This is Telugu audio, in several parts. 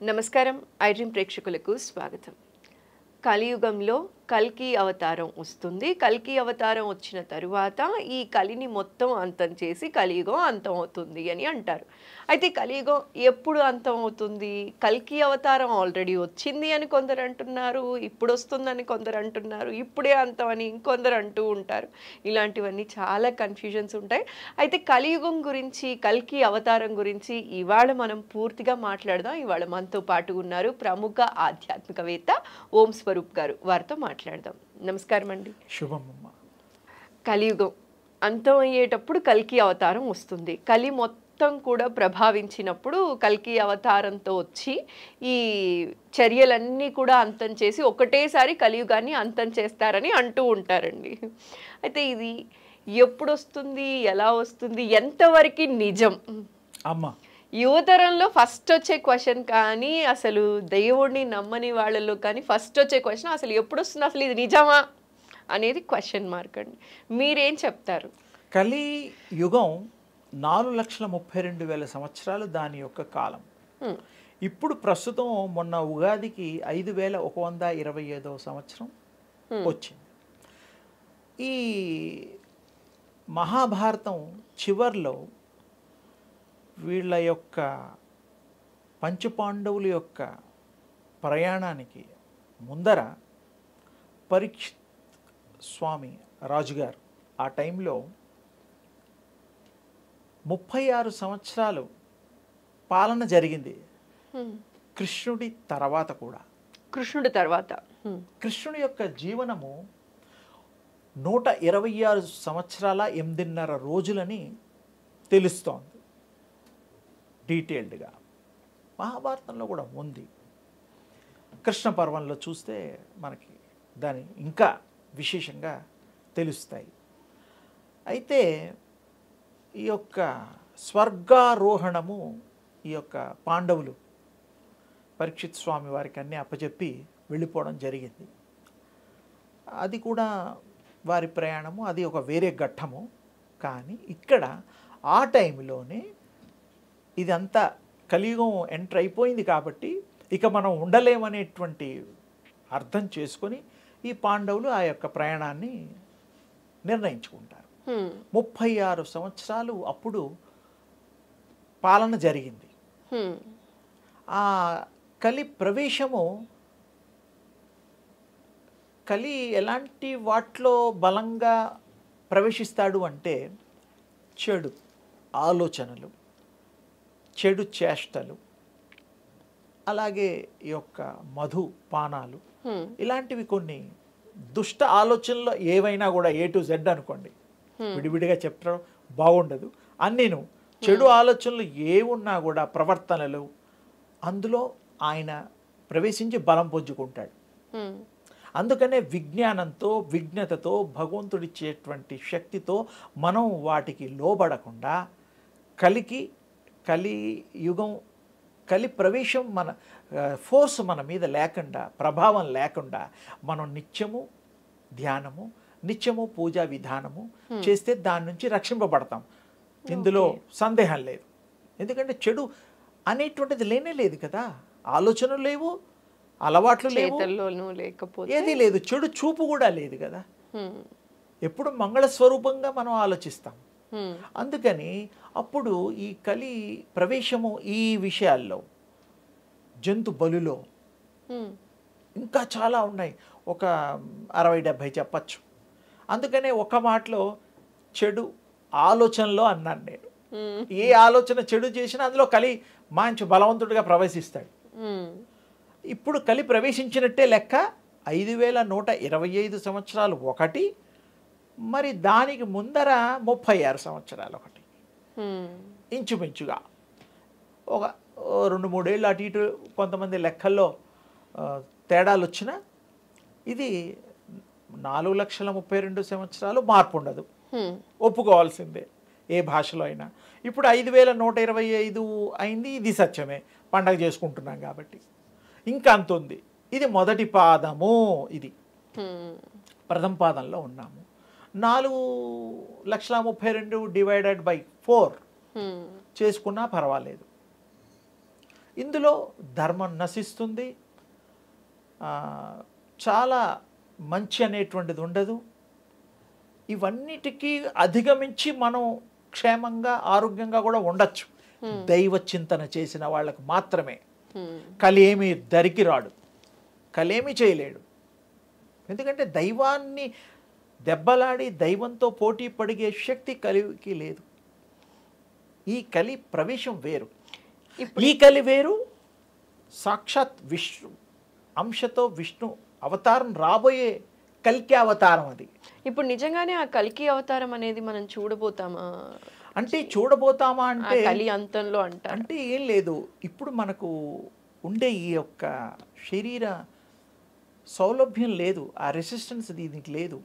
నమస్కారం ఐడ్రీమ్ ప్రేక్షకులకు స్వాగతం. కలియుగంలో కల్కి అవతారం వస్తుంది. కల్కి అవతారం వచ్చిన తరువాత ఈ కలిని మొత్తం అంతం చేసి కలియుగం అంతం అవుతుంది అని అంటారు. అయితే కలియుగం ఎప్పుడు అంతం అవుతుంది? కల్కి అవతారం ఆల్రెడీ వచ్చింది అని కొందరు అంటున్నారు, ఇప్పుడు వస్తుందని కొందరు అంటున్నారు, ఇప్పుడే అంతం అని ఇంకొందరు అంటూ ఉంటారు. ఇలాంటివన్నీ చాలా కన్ఫ్యూజన్స్ ఉంటాయి. అయితే కలియుగం గురించి, కల్కి అవతారం గురించి ఇవాళ మనం పూర్తిగా మాట్లాడదాం. ఇవాళ మనతో పాటు ఉన్నారు ప్రముఖ ఆధ్యాత్మికవేత్త ఓం స్వరూప్ గారు. వారితో మాట్లాడదాం. నమస్కారం అండి. శుభమమ్మ. కలియుగం అంతం అయ్యేటప్పుడు కల్కి అవతారం వస్తుంది. కలి మొత్తం కూడా ప్రభావించినప్పుడు కల్కి అవతారంతో వచ్చి ఈ చర్యలన్నీ కూడా అంతం చేసి ఒకటేసారి కలియుగాన్ని అంతం చేస్తారని అంటూ ఉంటారండి. అయితే ఇది ఎప్పుడు వస్తుంది, ఎలా వస్తుంది, ఎంతవరకు నిజం? అమ్మ, యువతరంలో ఫస్ట్ వచ్చే క్వశ్చన్, కానీ అసలు దేవుడిని నమ్మని వాళ్ళలో కానీ ఫస్ట్ వచ్చే క్వశ్చన్ అసలు ఎప్పుడు వస్తుంది, అసలు ఇది నిజమా అనేది క్వశ్చన్ మార్క్ అండి. మీరేం చెప్తారు? కలి యుగం 4,32,000 సంవత్సరాలు దాని యొక్క కాలం. ఇప్పుడు ప్రస్తుతం మొన్న ఉగాదికి 5,125వ సంవత్సరం వచ్చింది. ఈ మహాభారతం చివర్లో వీళ్ళ యొక్క పంచపాండవుల యొక్క ప్రయాణానికి ముందర పరీక్షిత్ స్వామి రాజుగారు ఆ టైంలో 36 సంవత్సరాలు పాలన జరిగింది. కృష్ణుడి తర్వాత కూడా. కృష్ణుడి తర్వాత కృష్ణుడి యొక్క జీవనము 126 సంవత్సరాల 8.5 రోజులని తెలుస్తోంది డీటెయిల్డ్గా. మహాభారతంలో కూడా ఉంది. కృష్ణ పర్వంలో చూస్తే మనకి దాని ఇంకా విశేషంగా తెలుస్తాయి. అయితే ఈ యొక్క స్వర్గారోహణము ఈ యొక్క పాండవులు పరీక్షిత్ స్వామి వారికి అన్నీ అప్పచెప్పి వెళ్ళిపోవడం జరిగింది. అది కూడా వారి ప్రయాణము, అది ఒక వేరే ఘట్టము. కానీ ఇక్కడ ఆ టైంలోనే ఇదంతా కలియుగం ఎంటర్ అయిపోయింది కాబట్టి ఇక మనం ఉండలేమనేటువంటి అర్థం చేసుకొని ఈ పాండవులు ఆ యొక్క ప్రయాణాన్ని నిర్ణయించుకుంటారు. 36 సంవత్సరాలు అప్పుడు పాలన జరిగింది. ఆ కలి ప్రవేశము, కలి ఎలాంటి వాటిలో బలంగా ప్రవేశిస్తాడు అంటే చెడు ఆలోచనలు, చెడు చేష్టలు, అలాగే ఈ యొక్క మధుపానాలు, ఇలాంటివి కొన్ని దుష్ట ఆలోచనలు ఏవైనా కూడా A to Z అనుకోండి, విడివిడిగా చెప్పడం బాగుండదు. అన్నీను చెడు ఆలోచనలు ఏమున్నా కూడా ప్రవర్తనలు, అందులో ఆయన ప్రవేశించి బలం పుంజుకుంటాడు. అందుకనే విజ్ఞానంతో, విజ్ఞతతో, భగవంతుడిచ్చేటువంటి శక్తితో మనం వాటికి లోబడకుండా కలియుగం, కలి ప్రవేశం మన ఫోర్స్ మన మీద లేకుండా, ప్రభావం లేకుండా మనం నిత్యము ధ్యానము, నిత్యము పూజా విధానము చేస్తే దాని నుంచి రక్షింపబడతాం. ఇందులో సందేహం లేదు. ఎందుకంటే చెడు అనేటువంటిది లేనే లేదు కదా. ఆలోచనలు లేవు, అలవాట్లు లేవు, ఏది లేదు. చెడు చూపు కూడా లేదు కదా. ఎప్పుడు మంగళ స్వరూపంగా మనం ఆలోచిస్తాం. అందుకని అప్పుడు ఈ కలి ప్రవేశము ఈ విషయాల్లో, జంతు బలులో ఇంకా చాలా ఉన్నాయి. ఒక 60-70 చెప్పచ్చు. అందుకనే ఒక మాటలో చెడు ఆలోచనలో అన్నాను నేను. ఏ ఆలోచన చెడు చేసినా అందులో కలి మంచి బలవంతుడిగా ప్రవేశిస్తాడు. ఇప్పుడు కలి ప్రవేశించినట్టే లెక్క. 5,125 సంవత్సరాలు ఒకటి, మరి దానికి ముందర 36 సంవత్సరాలు ఒకటి. ఇంచుమించుగా ఒక 2-3 ఏళ్ళు అటు ఇటు కొంతమంది లెక్కల్లో తేడాలు వచ్చినా ఇది 4,32,000 సంవత్సరాలు మార్పు ఉండదు, ఒప్పుకోవాల్సిందే ఏ భాషలో అయినా. ఇప్పుడు 5,125 అయింది, ఇది సత్యమే, పండగ చేసుకుంటున్నాం కాబట్టి. ఇంకా అంత ఉంది. ఇది మొదటి పాదము, ఇది ప్రథమ పాదంలో ఉన్నాము. 4,32,000 డివైడెడ్ బై 4 చేసుకున్నా పర్వాలేదు. ఇందులో ధర్మం నశిస్తుంది, చాలా మంచి అనేటువంటిది ఉండదు. ఇవన్నిటికీ అధిగమించి మనం క్షేమంగా ఆరోగ్యంగా కూడా ఉండొచ్చు దైవ చింతన చేసిన వాళ్ళకు మాత్రమే. కలి ఏమి దరికి రాడు, కలేమి చేయలేడు. ఎందుకంటే దైవాన్ని దెబ్బలాడి దైవంతో పోటీ పడిగే శక్తి కలికి లేదు. ఈ కలి ప్రవేశం వేరు, ఈ కలి వేరు. సాక్షాత్ విష్ణు అంశతో విష్ణు అవతారం రాబోయే కల్కి అవతారం అది. ఇప్పుడు నిజంగానే ఆ కల్కి అవతారం అనేది మనం చూడబోతామా? అంటే చూడబోతామా అంటే కలి అంతంలో అంటే ఏం లేదు, ఇప్పుడు మనకు ఉండే ఈ యొక్క శరీర సౌలభ్యం లేదు, ఆ రెసిస్టెన్స్ దీనికి లేదు.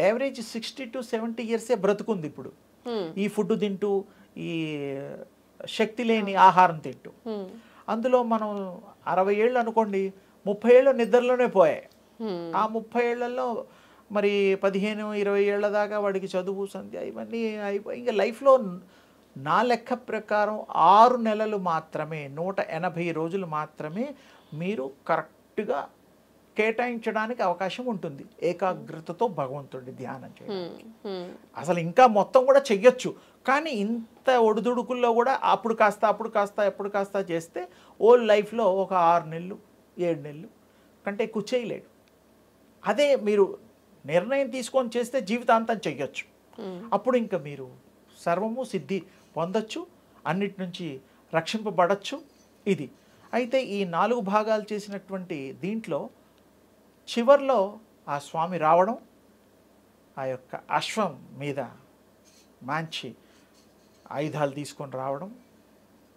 యావరేజ్ 60 to 70 ఇయర్సే బ్రతుకుంది ఇప్పుడు, ఈ ఫుడ్ తింటూ, ఈ శక్తి లేని ఆహారం తింటూ. అందులో మనం 60 ఏళ్ళు అనుకోండి, 30 ఏళ్ళు నిద్రలోనే పోయాయి. ఆ 30 ఏళ్లలో మరి 15-20 ఏళ్ల దాకా వాడికి చదువు సంధ్య ఇవన్నీ అయిపోయి ఇంకా లైఫ్లో నా లెక్క ప్రకారం 6 నెలలు మాత్రమే, 180 రోజులు మాత్రమే మీరు కరెక్ట్గా కేటాయించడానికి అవకాశం ఉంటుంది ఏకాగ్రతతో భగవంతుడి ధ్యానం చేయడానికి. అసలు ఇంకా మొత్తం కూడా చెయ్యొచ్చు, కానీ ఇంత ఒడిదుడుకుల్లో కూడా అప్పుడు కాస్త చేస్తే ఓల్డ్ లైఫ్లో ఒక 6 నెలలు 7 నెలలు కంటే ఎక్కువ చేయలేడు. అదే మీరు నిర్ణయం తీసుకొని చేస్తే జీవితాంతం చెయ్యొచ్చు. అప్పుడు ఇంకా మీరు సర్వము సిద్ధి పొందొచ్చు, అన్నిటి నుంచి రక్షింపబడచ్చు. ఇది అయితే ఈ 4 భాగాలు చేసినటువంటి దీంట్లో చివర్లో ఆ స్వామి రావడం, ఆ యొక్క అశ్వం మీద మంచి ఆయుధాలు తీసుకొని రావడం,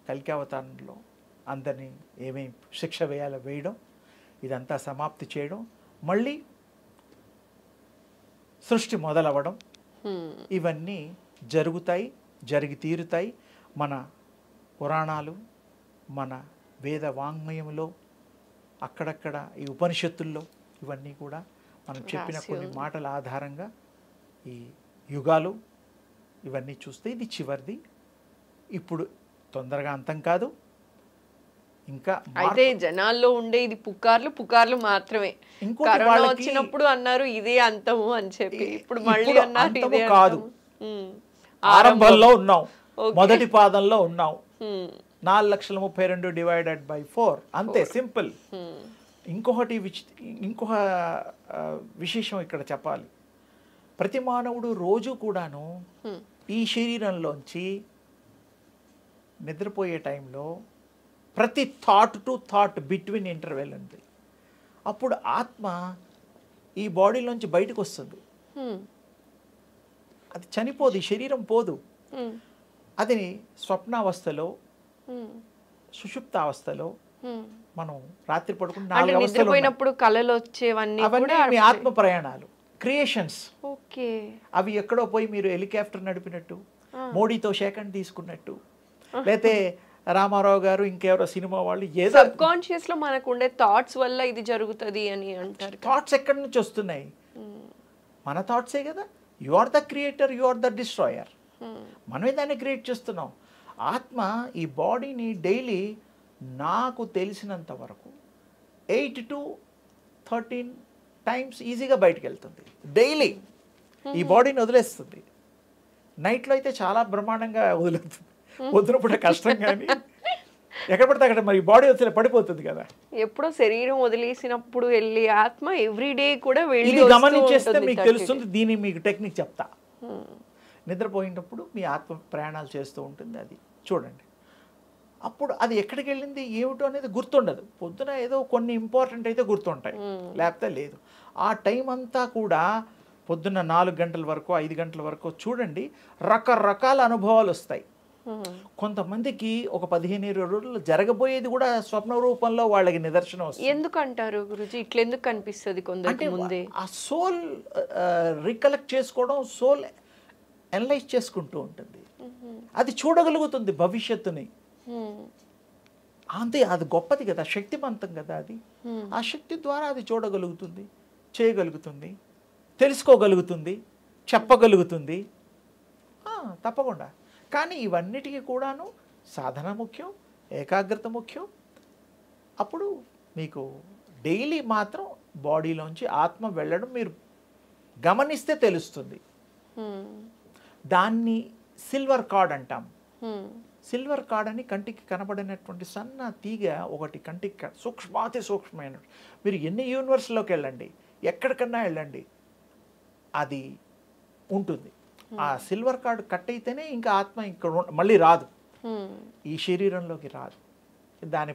కల్కి అవతారంలో అందరినీ ఏమేమి శిక్ష వేయడం, ఇదంతా సమాప్తి చేయడం, మళ్ళీ సృష్టి మొదలవ్వడం, ఇవన్నీ జరుగుతాయి, జరిగి తీరుతాయి. మన పురాణాలు, మన వేద వాంగ్మయంలో, అక్కడక్కడ ఈ ఉపనిషత్తుల్లో ఇవన్నీ కూడా మనం చెప్పిన కొన్ని మాటల ఆధారంగా ఈ యుగాలు ఇవన్నీ చూస్తే ఇది చివరిది. ఇప్పుడు తొందరగా అంతం కాదు. ఇంకా అయితే జనాల్లో ఉండే ఇది పుకార్లు మాత్రమే. కరోనా వచ్చినప్పుడు అన్నారు ఇదే అంతము అని చెప్పి, ఇప్పుడు మళ్ళీ అన్నారు ఇదే కాదు. ఆరంభంలో ఉన్నాం, మొదటి పాదంలో ఉన్నాం. 4,32,000 డివైడెడ్ బై 4 అంతే, సింపుల్. ఇంకొక విశేషం ఇక్కడ చెప్పాలి. ప్రతి మానవుడు రోజు కూడాను ఈ శరీరంలోంచి నిద్రపోయే టైంలో ప్రతి thought to thought between interval ఉంది. అప్పుడు ఆత్మ ఈ బాడీలోంచి బయటకు వస్తుంది. అది చనిపోదు, ఈ శరీరం పోదు. అది స్వప్నావస్థలో, సుషుప్తావస్థలో, మనం రాత్రి పడుకుని 4 అవస్థలు కళలు వచ్చేవన్నీ అవన్నీ మీ ఆత్మ ప్రయాణాలు, క్రియేషన్స్. అవి ఎక్కడో పోయి మీరు హెలికాప్టర్ నడిపినట్టు, మోడీతో షేకండ్ తీసుకున్నట్టు, లేతే రామారావు గారు ఇంకెవరో సినిమా వాళ్ళు ఏదో సబ్ కాన్షియస్ లో మనకు ఉండే థాట్స్ వల్ల ఇది జరుగుతుంది అని అంటారు. థాట్స్ ఎక్కడి నుంచి వస్తున్నాయి? మన థాట్సే కదా. You are the creator, you are the destroyer. మనమే దాన్ని క్రియేట్ చేస్తున్నాం. ఆత్మ ఈ బాడీని డైలీ నాకు తెలిసినంత వరకు 8 to 13 టైమ్స్ ఈజీగా బయటకు వెళ్తుంది డైలీ. ఈ బాడీని వదిలేస్తుంది. నైట్లో అయితే చాలా బ్రహ్మాండంగా వదిలేస్తుంది, వదిలినప్పుడు కష్టం. కానీ ఎక్కడ పడితే అక్కడ మరి బాడీ వచ్చి పడిపోతుంది కదా. ఎప్పుడో శరీరం వదిలేసినప్పుడు వెళ్ళి ఆత్మ ఎవ్రీడే కూడా వెళ్ళి గమనించేస్తే మీకు తెలుస్తుంది. దీని మీకు టెక్నిక్ చెప్తా. నిద్రపోయినప్పుడు మీ ఆత్మ ప్రయాణాలు చేస్తూ ఉంటుంది, అది చూడండి. అప్పుడు అది ఎక్కడికి వెళ్ళింది ఏమిటో అనేది గుర్తుండదు. పొద్దున ఏదో కొన్ని ఇంపార్టెంట్ అయితే గుర్తుంటాయి, లేకపోతే లేదు. ఆ టైం అంతా కూడా పొద్దున్న 4 గంటల వరకు 5 గంటల వరకు చూడండి, రకరకాల అనుభవాలు వస్తాయి. కొంతమందికి ఒక 15-20 రోజులు జరగబోయేది కూడా స్వప్న రూపంలో వాళ్ళకి నిదర్శనం వస్తుంది. ఎందుకంటారు గురుజీ ఇట్లా ఎందుకు కనిపిస్తుంది కొందరికి ముందే? ఆ సోల్ రికలెక్ట్ చేసుకోవడం, సోల్ అనలైజ్ చేసుకుంటూ ఉంటుంది. అది చూడగలుగుతుంది భవిష్యత్తుని. అంతే, అది గొప్పది కదా, శక్తివంతం కదా అది. ఆ శక్తి ద్వారా అది చూడగలుగుతుంది, చేయగలుగుతుంది, తెలుసుకోగలుగుతుంది, చెప్పగలుగుతుంది. తప్పకుండా. కానీ ఇవన్నిటికీ కూడాను సాధన ముఖ్యం, ఏకాగ్రత ముఖ్యం. అప్పుడు మీకు డైలీ మాత్రం బాడీలోంచి ఆత్మ వెళ్ళడం మీరు గమనిస్తే తెలుస్తుంది. దాన్ని సిల్వర్ కార్డ్ అంటాం. సిల్వర్ కార్డ్ అని కంటికి కనబడినటువంటి సన్న తీగ ఒకటి కంటికి సూక్ష్మాతి సూక్ష్మమైన, మీరు ఎన్ని యూనివర్స్లోకి వెళ్ళండి, ఎక్కడికన్నా వెళ్ళండి, అది ఉంటుంది. ఆ సిల్వర్ కార్డ్ కట్ అయితేనే ఇంకా ఆత్మ ఇక్కడ మళ్ళీ రాదు, ఈ శరీరంలోకి రాదు. దాని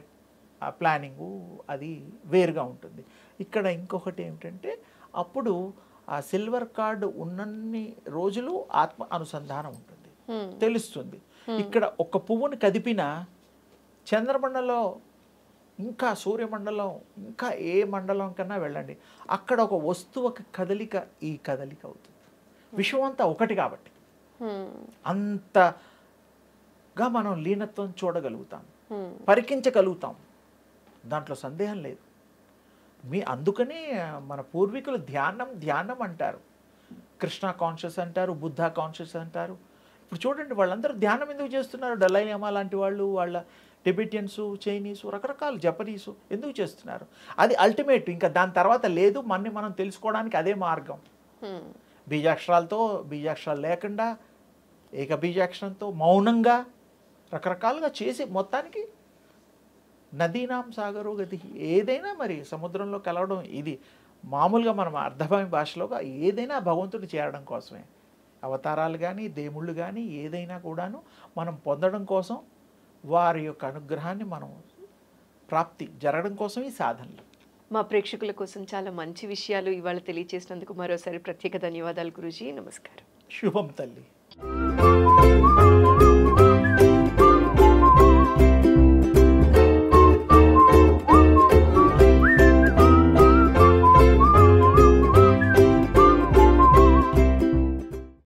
ప్లానింగు అది వేరుగా ఉంటుంది. ఇక్కడ ఇంకొకటి ఏమిటంటే అప్పుడు ఆ సిల్వర్ కార్డ్ ఉన్నన్ని రోజులు ఆత్మ అనుసంధానం ఉంటుంది, తెలుస్తుంది. ఇక్కడ ఒక పువ్వుని కదిపిన చంద్రమండలం ఇంకా సూర్యమండలం ఇంకా ఏ మండలం కన్నా వెళ్ళండి, అక్కడ ఒక వస్తువుకి కదలిక ఈ కదలిక అవుతుంది. విశ్వం అంతా ఒకటి కాబట్టి అంతగా మనం లీనత్వం చూడగలుగుతాం, పరికించగలుగుతాం. దాంట్లో సందేహం లేదు. అందుకనే మన పూర్వీకులు ధ్యానం ధ్యానం అంటారు. కృష్ణ కాన్షియస్ అంటారు, బుద్ధ కాన్షియస్ అంటారు. ఇప్పుడు చూడండి వాళ్ళందరూ ధ్యానం ఎందుకు చేస్తున్నారు? డలై లామా లాంటి వాళ్ళు, వాళ్ళ టిబెటియన్స్, చైనీసు, రకరకాల జపనీసు ఎందుకు చేస్తున్నారు? అది అల్టిమేట్. ఇంకా దాని తర్వాత లేదు, మనం తెలుసుకోవడానికి అదే మార్గం. బీజాక్షరాలతో, బీజాక్షరాలు లేకుండా, ఏక బీజాక్షరంతో, మౌనంగా, రకరకాలుగా చేసి మొత్తానికి నదీనాం సాగరో గతి, ఏదైనా మరి సముద్రంలో కలవడం, ఇది మామూలుగా మనం అర్థమైన భాషలోగా ఏదైనా భగవంతుడు చేరడం కోసమే. అవతారాలు కానీ దేవుళ్ళు కానీ ఏదైనా కూడాను మనం పొందడం కోసం, వారి యొక్క అనుగ్రహాన్ని మనం ప్రాప్తి జరగడం కోసం ఈ సాధనలు. మా ప్రేక్షకుల కోసం చాలా మంచి విషయాలు ఇవాళ తెలియజేసినందుకు మరోసారి ప్రత్యేక ధన్యవాదాలు గురూజీ. నమస్కారం. శుభం తల్లి.